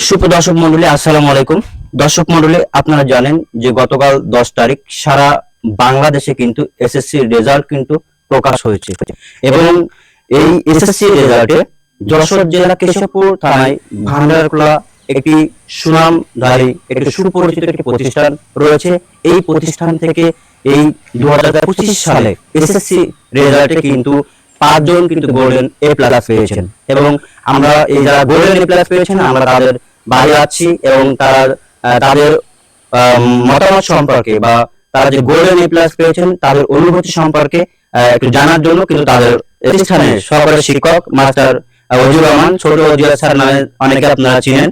সুপ্রদর্শক মন্ডলী, আসসালামু আলাইকুম। দর্শক মন্ডলী, আপনারা জানেন যে গতকাল 10 তারিখ সারা বাংলাদেশে কিন্তু এসএসসি রেজাল্ট কিন্তু প্রকাশ হয়েছে এবং এই এসএসসি রেজাল্টে যশোর জেলা কেশবপুর থানায় ভান্ডারকুলা একটি সুনামধারী একটি সুপরিচিত একটি প্রতিষ্ঠান রয়েছে। এই প্রতিষ্ঠান থেকে এই 2025 সালে এসএসসি রেজাল্টে কিন্তু 5 জন কিন্তু গোল্ডেন এ প্লাস পেয়েছেন এবং আমরা এই যারা গোল্ডেন এ প্লাস পেয়েছেন আমরা তাদের বাইরে আছি এবং তাদের মতামত সম্পর্কে বা তারা যে গোল্ডেন এ প্লাস পেয়েছেন তাদের অনুভূতি সম্পর্কে একটু জানার জন্য কিন্তু তাদের প্রতিষ্ঠানের সহকারী শিক্ষক মাস্টার ওজিউর রহমান, ছোট ওজিয়া স্যার নামে অনেকে আপনারা চিনেন।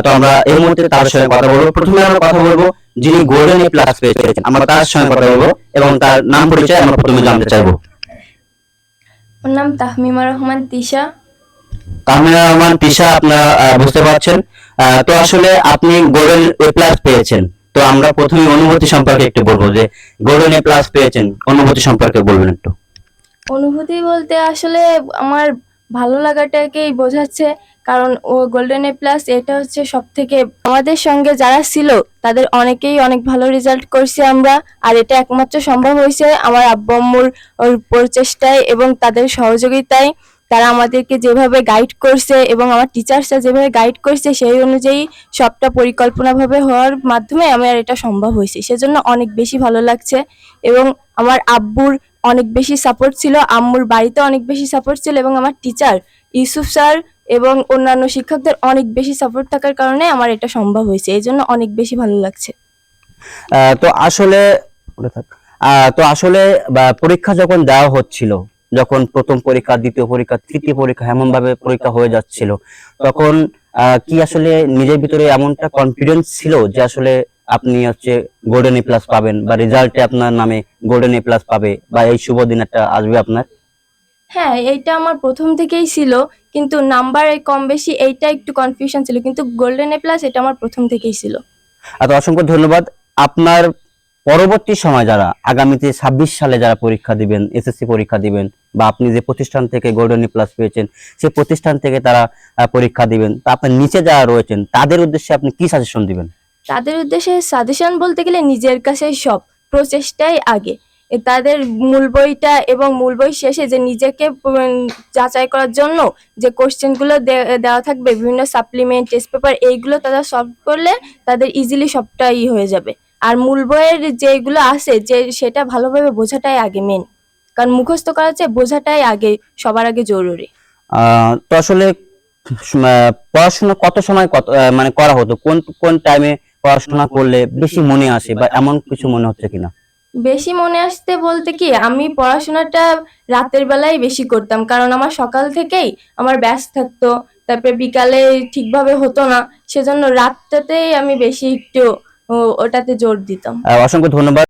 তো আমরা এই মুহূর্তে তার সঙ্গে কথা বলবো। প্রথমে আমরা কথা বলবো যিনি গোল্ডেন এ প্লাস পেয়েছেন, আমরা তার সঙ্গে কথা বলবো এবং তার নাম পরিচয় আমরা প্রথমে জানতে চাইবো। ওর নাম তাহমিমা রহমান তিশা। তাহমিমা রহমান তিশা, আপনারা বুঝতে পারছেন। তো আসলে আপনি গোল্ডেন এ প্লাস পেয়েছেন, তো আমরা প্রথমে অনুভূতি সম্পর্কে একটু বলবো যে গোল্ডেন এ প্লাস পেয়েছেন, অনুভূতি সম্পর্কে বলবেন একটু। অনুভূতি বলতে আসলে আমার ভালো লাগাটাকেই বোঝাচ্ছে, কারণ ও গোল্ডেন এ প্লাস এটা হচ্ছে সব থেকে আমাদের সঙ্গে যারা ছিল তাদের অনেকেই অনেক ভালো রেজাল্ট করছে আমরা, আর এটা একমাত্র সম্ভব হয়েছে আমার আব্বু আম্মুর ওর প্রচেষ্টায় এবং তাদের সহযোগিতায়। তারা আমাদেরকে যেভাবে গাইড করছে এবং আমার টিচার্সরা যেভাবে গাইড করছে সেই অনুযায়ী সবটা পরিকল্পনাভাবে হওয়ার মাধ্যমে আমার এটা সম্ভব হয়েছে, সেজন্য অনেক বেশি ভালো লাগছে। এবং আমার আব্বুর অনেক বেশি সাপোর্ট ছিল, আম্মুর বাড়িতে অনেক বেশি সাপোর্ট ছিল এবং আমার টিচার ইউসুফ স্যার এবং অন্যান্য শিক্ষকদের অনেক বেশি সাপোর্ট থাকার কারণে আমার এটা সম্ভব হয়েছে, এই জন্য অনেক বেশি ভালো লাগছে। তো আসলে পরীক্ষা যখন দেওয়া হচ্ছিল, যখন প্রথম পরীক্ষা, দ্বিতীয় পরীক্ষা, তৃতীয় পরীক্ষা এমন ভাবে পরীক্ষা হয়ে যাচ্ছিল, তখন কি আসলে নিজের ভিতরে এমনটা কনফিডেন্স ছিল যে আসলে আপনি হচ্ছে গোল্ডেন এ প্লাস পাবেন বা রেজাল্টে আপনার নামে গোল্ডেন এ প্লাস পাবে বা এই শুভ দিন একটা আসবে আপনার? হ্যাঁ, এইটা আমার প্রথম থেকেই ছিল, কিন্তু নাম্বারে কম বেশি এইটা একটু কনফিউশন ছিল, কিন্তু গোল্ডেন এ প্লাস এটা আমার প্রথম থেকেই ছিল। অসংখ্য ধন্যবাদ। আপনার পরবর্তী সময় যারা আগামীতে 26 সালে যারা পরীক্ষা দিবেন, এসএসসি পরীক্ষা দিবেন, বা আপনি যে প্রতিষ্ঠান থেকে গোল্ডেন এ প্লাস পেয়েছেন সেই প্রতিষ্ঠান থেকে তারা পরীক্ষা দিবেন, তা আপনার নিচে যারা রয়েছেন তাদের উদ্দেশ্যে আপনি কি সাজেশন দিবেন? তাদের উদ্দেশ্যে সাজেশন বলতে গেলে নিজের কাছে সব প্রচেষ্টাই আগে। তাদের মূল বইটা এবং মূল বই শেষে যে নিজেকে যাচাই করার জন্য যে কোশ্চেনগুলো দেওয়া থাকবে, বিভিন্ন সাপ্লিমেন্ট, টেস্ট পেপার, এইগুলো তারা সলভ করলে তাদের ইজিলি সবটাই হয়ে যাবে। আর মূল বইয়ের যেগুলো আছে যে সেটা ভালোভাবে বোঝাটাই আগে মেন, কারণ মুখস্থ করার চেয়ে বোঝাটাই আগে সবার আগে জরুরি। তো আসলে পড়াশোনা কত সময় মানে করা হতো, কোন কোন টাইমে পড়াশোনা করলে বেশি মনে আসে বা এমন কিছু মনে হচ্ছে কিনা? বেশি মনে আসতে বলতে কি, আমি পড়াশোনাটা রাতের বেলায় বেশি করতাম, কারণ আমার সকাল থেকেই আমার ব্যাচ থাকতো, তারপরে বিকালে ঠিকভাবে হতো না, সেজন্য রাতটাতেই আমি বেশি একটু ওটাতে জোর দিতাম। অসংখ্য ধন্যবাদ।